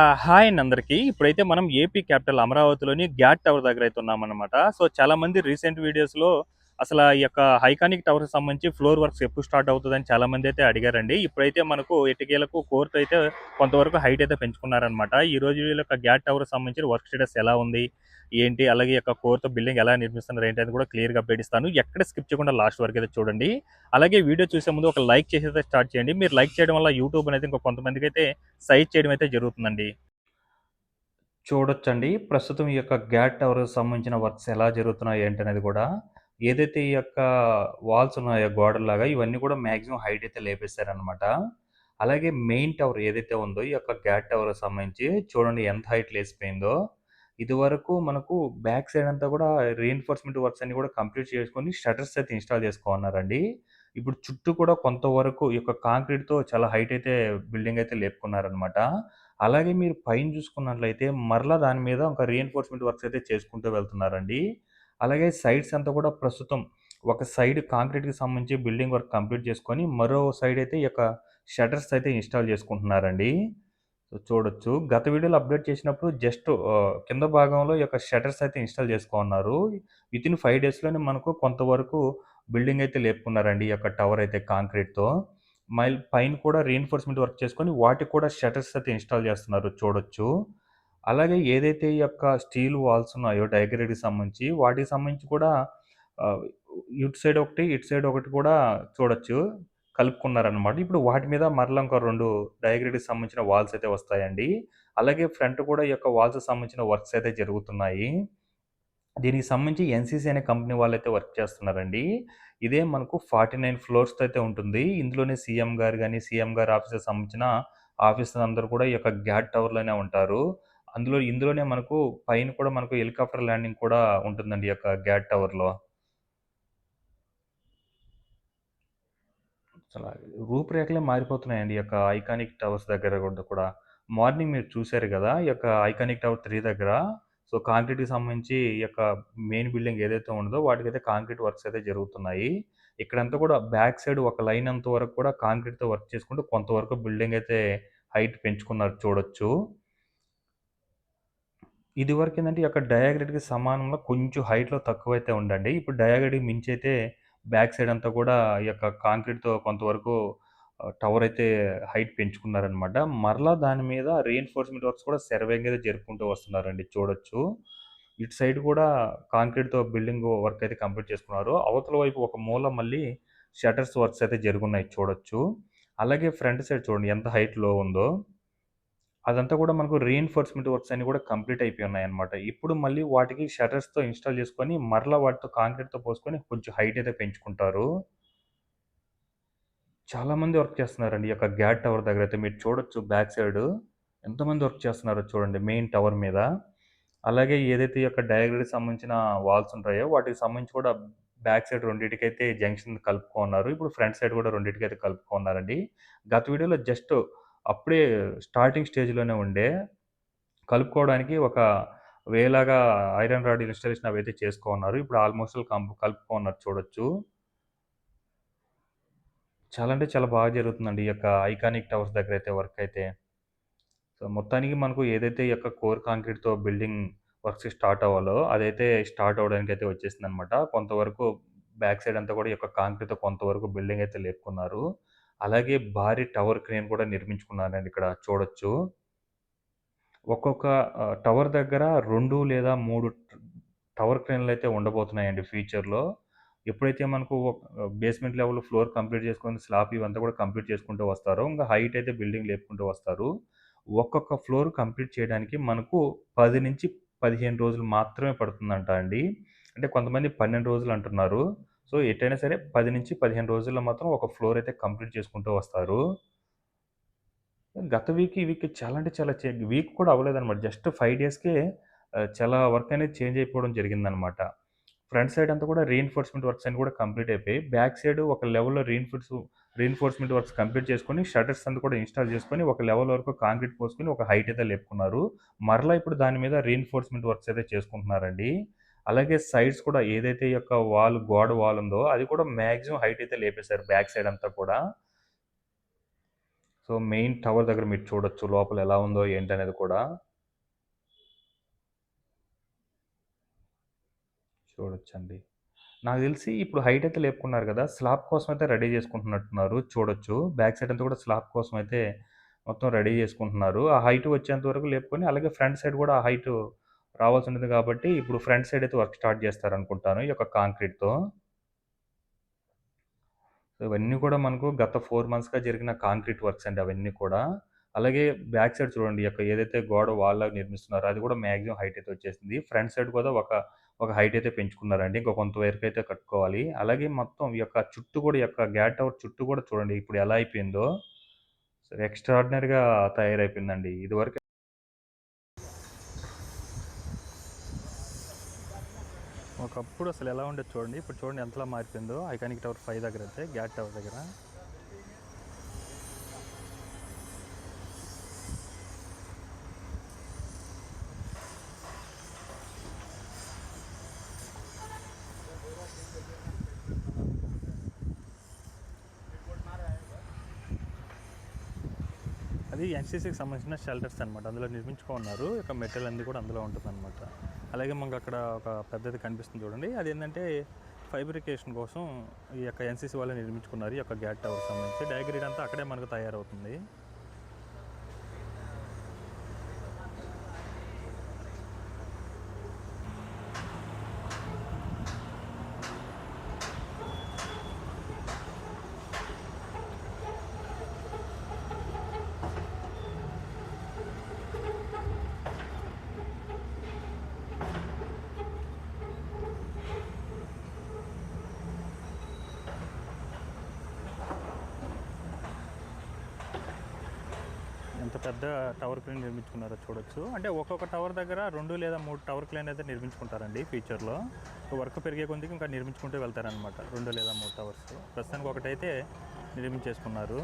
Hi అండి అందరికి. ఇప్పుడైతే మనం ఏపీ క్యాపిటల్ అమరావతిలోని గ్యాట్ టవర్ దగ్గర అయితే ఉన్నామన్నమాట. సో చాలా మంది రీసెంట్ వీడియోస్‌లో అసల ఈ యొక్క ఐకానిక్ టవర్‌కి సంబంధించి ఫ్లోర్ వర్క్స్ ఎప్పుడు స్టార్ట్ అవుతదని చాలా మంది అయితే అడిగారండి. ఇప్పుడైతే మనకు ఎట్టకేలకు కోర్ట్ అయితే కొంతవరకు హైట్ అయితే పెంచుకున్నారన్నమాట. ఈరోజు వీళ్ళ యొక్క గ్యాట్ టవర్‌కి సంబంధించిన వర్క్ స్టేటస్ ఎలా ఉంది? ఏంటి? అలాగే ఈ యొక్క కోర్ట్ బిల్డింగ్ ఎలా నిర్మిస్తున్నారు ఏంటి అని కూడా క్లియర్‌గా అప్డేట్ ఇస్తాను. ఎక్కడ స్కిప్ చేయకుండా లాస్ట్ వరకు అయితే చూడండి. అలాగే వీడియో చూసే ముందు ఒక లైక్ చేసి అయితే స్టార్ట్ చేయండి. మీరు లైక్ చేయడం వల్ల యూట్యూబ్ అనేది ఇంకో కొంతమందికైతే సజెస్ట్ చేయడం అయితే జరుగుతుందండి. చూడొచ్చండి. ప్రస్తుతం ఈ యొక్క గ్యాట్ టవర్‌కి సంబంధించిన వర్క్స్ ఎలా జరుగుతున్నాయి ఏంటనేది గూడా. ఏదైతే ఈ యొక్క వాల్స్ ఉన్నాయో గోడల్లాగా ఇవన్నీ కూడా మాక్సిమం హైట్ అయితే లేపేశారనమాట. అలాగే మెయిన్ టవర్ ఏదైతే ఉందో ఈ యొక్క గ్యాట్ టవర్‌కి సంబంధించి చూడండి ఎంత హైట్ లేసిపోయిందో. ఇదివరకు మనకు బ్యాక్ సైడ్ అంతా కూడా రీఇన్ఫోర్స్‌మెంట్ వర్క్స్ అన్నీ కూడా కంప్లీట్ చేసుకొని షట్టర్స్ అయితే ఇన్‌స్టాల్ చేసుకోమన్నారండి. ఇప్పుడు చుట్టూ కూడా కొంతవరకు ఈ యొక్క కాంక్రీట్‌తో చాలా హైట్ అయితే బిల్డింగ్ అయితే లేపుకున్నారనమాట. అలాగే మీరు పైన చూసుకున్నట్లయితే మరలా దాని మీద ఒక రీఎన్ఫోర్స్‌మెంట్ వర్క్స్ అయితే చేసుకుంటూ వెళ్తున్నారండి. అలాగే సైడ్స్ అంతా కూడా ప్రస్తుతం ఒక సైడ్ కాంక్రీట్‌కి సంబంధించి బిల్డింగ్ వర్క్ కంప్లీట్ చేసుకొని, మరో సైడ్ అయితే ఈ యొక్క షట్టర్స్ అయితే ఇన్‌స్టాల్ చేసుకుంటున్నారండి. సో, చూడొచ్చు. గత వీడియోలో అప్డేట్ చేసినప్పుడు జస్ట్ కింద భాగంలో ఈ యొక్క షట్టర్స్ అయితే ఇన్‌స్టాల్ చేసుకోమన్నారు. వితిన్ 5 డేస్‌లోనే మనకు కొంతవరకు బిల్డింగ్ అయితే లేపుకున్నారండి. ఈ యొక్క టవర్ అయితే కాంక్రీట్‌తో. పైన కూడా రీఇన్ఫోర్స్‌మెంట్ వర్క్ చేసుకొని వాటికి కూడా షట్టర్స్ అయితే ఇన్‌స్టాల్ చేస్తున్నారు చూడొచ్చు. అలాగే ఏదైతే ఈ యొక్క స్టీల్ వాల్స్ ఉన్నాయో డయాగ్రేడ్‌కి సంబంధించి వాటికి సంబంధించి కూడా ఆహ్, ఇటు సైడ్ ఒకటి, ఇటు సైడ్ ఒకటి కూడా చూడొచ్చు. కలుపుకున్నారనమాట. ఇప్పుడు వాటి మీద మరలా ఇంకో 2 డయాగ్రేడ్‌కి సంబంధించిన వాల్స్ అయితే వస్తాయండి. అలాగే ఫ్రంట్ కూడా ఈ యొక్క వాల్స్‌కి సంబంధించిన వర్క్స్ అయితే జరుగుతున్నాయి. దీనికి సంబంధించి ఎన్‌సీసీ అనే కంపెనీ వాళ్ళైతే వర్క్ చేస్తున్నారండి. ఇదే మనకు 49 ఫ్లోర్స్‌తో అయితే ఉంటుంది. ఇందులోనే సీఎం గారు గాని, సీఎం గారి ఆఫీస్‌కి సంబంధించిన ఆఫీసర్స్ అందరూ కూడా ఈ యొక్క గ్యాట్ టవర్‌లోనే ఉంటారు. ఇందులోనే మనకు పైన కూడా మనకు హెలికాప్టర్ ల్యాండింగ్ కూడా ఉంటుందండి ఈ యొక్క గ్యాట్ టవర్‌లో. అసల రూపురేఖలే మారిపోతున్నాయండి. ఈ యొక్క ఐకానిక్ టవర్స్ దగ్గర కూడా. మార్నింగ్ మీరు చూసారు గదా! ఈ యొక్క ఐకానిక్ టవర్ 3 దగ్గర కాంక్రీట్‌కి సంబంధించి ఈ యొక్క మెయిన్ బిల్డింగ్ ఏదైతే ఉందో వాటికైతే కాంక్రీట్ వర్క్స్ అయితే జరుగుతున్నాయి. ఇక్కడంతా కూడా బ్యాక్ సైడ్ ఒక లైన్ అంత వరకు కూడా కాంక్రీట్‌తో వర్క్ చేసుకుంటూ కొంతవరకు బిల్డింగ్ అయితే హైట్ పెంచుకున్నారు చూడొచ్చు. ఇదివరకేందంటే ఈ యొక్క డయాగ్రేడ్‌కి సమానంలో కొంచెం హైట్‌లో తక్కువైతే ఉండండి. ఇప్పుడు డయాగ్రేడ్‌కి మించైతే బ్యాక్ సైడ్ అంతా కూడా ఈ యొక్క కాంక్రీట్‌తో కొంతవరకు టవర్ అయితే హైట్ పెంచుకున్నారనమాట. మరలా దాని మీద రీఇన్ఫోర్స్‌మెంట్ వర్క్స్ కూడా శరవేగంగా జరుపుకుంటూ వస్తున్నారండి చూడొచ్చు. ఇటు సైడ్ కూడా కాంక్రీట్‌తో బిల్డింగ్ వర్క్ అయితే కంప్లీట్ చేసుకున్నారు. అవతల వైపు ఒక మూల మళ్ళీ షట్టర్స్ వర్క్స్ అయితే జరిగున్నాయి చూడొచ్చు. అలాగే ఫ్రంట్ సైడ్ చూడండి ఎంత హైట్‌లో ఉందో. అదంతా కూడా మనకు రీఇన్ఫోర్స్‌మెంట్ వర్క్స్ అన్నీ కూడా కంప్లీట్ అయిపోయి ఉన్నాయన్నమాట. ఇప్పుడు మళ్ళీ వాటికి షట్టర్స్‌తో ఇన్‌స్టాల్ చేసుకొని, మరలా వాటితో కాంక్రీట్‌తో పోసుకొని కొంచెం హైట్ అయితే పెంచుకుంటారు. చాలామంది వర్క్ చేస్తున్నారండి. ఈ యొక్క గ్యాట్ టవర్ దగ్గరైతే మీరు చూడొచ్చు బ్యాక్ సైడు. ఎంతమంది వర్క్ చేస్తున్నారో చూడండి మెయిన్ టవర్ మీద. అలాగే ఏదైతే ఈ యొక్క డయాగ్రామ్‌కి సంబంధించిన వాల్స్ ఉంటాయో, వాటికి సంబంధించి కూడా బ్యాక్ సైడ్ రెండిటికైతే జంక్షన్ కలుపుకోన్నారు. ఇప్పుడు ఫ్రంట్ సైడ్ కూడా రెండిటికైతే కలుపుకోన్నారండి. గత వీడియోలో జస్ట్ అప్పుడే స్టార్టింగ్ స్టేజ్‌లోనే ఉండే. కలుపుకోవడానికి ఒక వేలాగా ఐరన్ రాడ్ ఇన్‌స్టాలేషన్ అవైతే చేసుకోన్నారు. ఇప్పుడు ఆల్‌మోస్ట్ కలుపుకోన్నారు చూడొచ్చు. చాలా అంటే చాలా బాగా జరుగుతుందండి. ఈ యొక్క ఐకానిక్ టవర్స్ దగ్గరైతే వర్క్ అయితే. సో, మొత్తానికి మనకు ఏదైతే ఈ యొక్క కోర్ కాంక్రీట్‌తో బిల్డింగ్ వర్క్స్ స్టార్ట్ అవ్వాలో, అదైతే స్టార్ట్ అవ్వడానికైతే వచ్చేసిందనమాట. కొంతవరకు బ్యాక్ సైడ్ అంతా కూడా ఈ యొక్క కాంక్రీట్‌తో కొంతవరకు బిల్డింగ్ అయితే లేపుకున్నారు. అలాగే భారీ టవర్ క్రేన్ కూడా నిర్మించుకున్నారండి ఇక్కడ చూడొచ్చు. ఒక్కొక్క టవర్ దగ్గర 2 లేదా 3 టవర్ క్రేన్‌లయితే ఉండబోతున్నాయండి ఫ్యూచర్‌లో. ఎప్పుడైతే మనకు బేస్‌మెంట్ లెవెల్ ఫ్లోర్ కంప్లీట్ చేసుకొని స్లాబ్ ఇవంతా కూడా కంప్లీట్ చేసుకుంటూ వస్తారో, ఇంగా హైట్ అయితే బిల్డింగ్ లేపుకుంటూ వస్తారు. ఒక్కొక్క ఫ్లోర్ కంప్లీట్ చేయడానికి మనకు 10-15 రోజులు మాత్రమే పడుతుందంట అండి. అంటే కొంతమంది 12 రోజులు అంటున్నారు. సో, ఎటైనా సరే 10-15 రోజుల్లో మాత్రం ఒక ఫ్లోర్ అయితే కంప్లీట్ చేసుకుంటూ వస్తారు. గత వీక్, ఈ వీక్ చాలా అంటే చాలా వీక్ కూడా అవ్వలేదనమాట. జస్ట్ 5 డేస్‌కే చాలా వర్క్ అనేది చేంజ్ అయిపోవడం జరిగిందనమాట. ఫ్రంట్ సైడ్ అంతా కూడా రీఇన్ఫోర్స్‌మెంట్ వర్క్స్ అన్నీ కూడా కంప్లీట్ అయిపోయాయి. బ్యాక్ సైడ్ ఒక లెవెల్‌లో రీఇన్ఫోర్స్‌మెంట్ వర్క్స్ కంప్లీట్ చేసుకొని, షట్టర్స్ అన్నీ కూడా ఇన్‌స్టాల్ చేసుకొని, ఒక లెవెల్ వరకు కాంక్రీట్ పోసుకొని, ఒక హైట్ అయితే లేపుకున్నారు. మరలా ఇప్పుడు దాని మీద రీఇన్ఫోర్స్‌మెంట్ వర్క్స్ అయితే చేసుకుంటున్నారండి. అలాగే సైడ్స్ కూడా ఏదైతే ఈ యొక్క గోడ వాల్ ఉందో, అది కూడా మాక్సిమం హైట్ అయితే లేపేశారు బ్యాక్ సైడ్ అంతా కూడా. సో, మెయిన్ టవర్ దగ్గర మీరు చూడొచ్చు లోపల ఎలా ఉందో ఏంటనేది కూడా. చూడొచ్చండి. నాకు తెలిసి ఇప్పుడు హైట్ అయితే లేపుకున్నారు గదా! స్లాబ్ కోసం అయితే రెడీ చేసుకుంటున్నట్టున్నారు చూడొచ్చు. బ్యాక్ సైడ్ అంతా కూడా స్లాబ్ కోసం అయితే మొత్తం రెడీ చేసుకుంటున్నారు. ఆ హైట్ వచ్చేంత వరకు లేపుకొని అలాగే ఫ్రంట్ సైడ్ కూడా ఆ హైటు రావాల్సి ఉంటుంది కాబట్టి ఇప్పుడు ఫ్రంట్ సైడ్ అయితే వర్క్ స్టార్ట్ చేస్తారనుకుంటాను ఈ యొక్క కాంక్రీట్‌తో. సో, ఇవన్నీ కూడా మనకు గత 4 మంత్స్‌గా జరిగిన కాంక్రీట్ వర్క్స్ అండి అవన్నీ కూడా. అలాగే బ్యాక్ సైడ్ చూడండి. ఈ యొక్క ఏదైతే గోడ వాల్‌లాగా నిర్మిస్తున్నారో అది కూడా మాక్సిమం హైట్ అయితే వచ్చేసింది. ఫ్రంట్ సైడ్ కూడా ఒక హైట్ అయితే పెంచుకున్నారండి. ఇంకా కొంత వరకు అయితే కట్టుకోవాలి. అలాగే మొత్తం ఈ యొక్క చుట్టూ కూడా ఈ యొక్క గ్యాట్ టవర్ చుట్టూ కూడా చూడండి ఇప్పుడు ఎలా అయిపోయిందో. అసలు ఎక్స్ట్రార్డినరీగా తయారైపోయిందండి. ఇదివరకు ఒకప్పుడు అసలు ఎలా ఉండేది చూడండి. ఇప్పుడు చూడండి ఎంతలా మారిపోయిందో ఐకానిక్ టవర్ 5 దగ్గర అయితే గ్యాట్ టవర్ దగ్గర. అది ఎన్‌సీసీకి సంబంధించిన షెల్టర్స్ అనమాట. అందులో నిర్మించుకున్నారు. ఇక మెటీరియల్ అన్నీ కూడా అందులో ఉంటుందనమాట. అలాగే మనకు అక్కడ ఒక పెద్దది కనిపిస్తుంది చూడండి. అదేంటంటే ఫైబ్రికేషన్ కోసం ఈ యొక్క ఎన్‌సీసీ వాళ్ళే నిర్మించుకున్నారు. ఈ యొక్క గ్యాట్ టవర్‌కి సంబంధించి డయాగ్రిడ్ అంతా అక్కడే మనకు తయారవుతుంది. ఎంత పెద్ద టవర్ క్రేన్ నిర్మించుకున్నారో చూడొచ్చు. అంటే ఒక్కొక్క టవర్ దగ్గర 2 లేదా 3 టవర్ క్రేన్ అయితే నిర్మించుకుంటారండి ఫ్యూచర్‌లో. వర్క్ పెరిగే కొద్దికి ఇంకా నిర్మించుకుంటూ వెళ్తారనమాట. 2 లేదా 3 టవర్స్. ప్రస్తుతానికి ఒకటైతే నిర్మించేసుకున్నారు.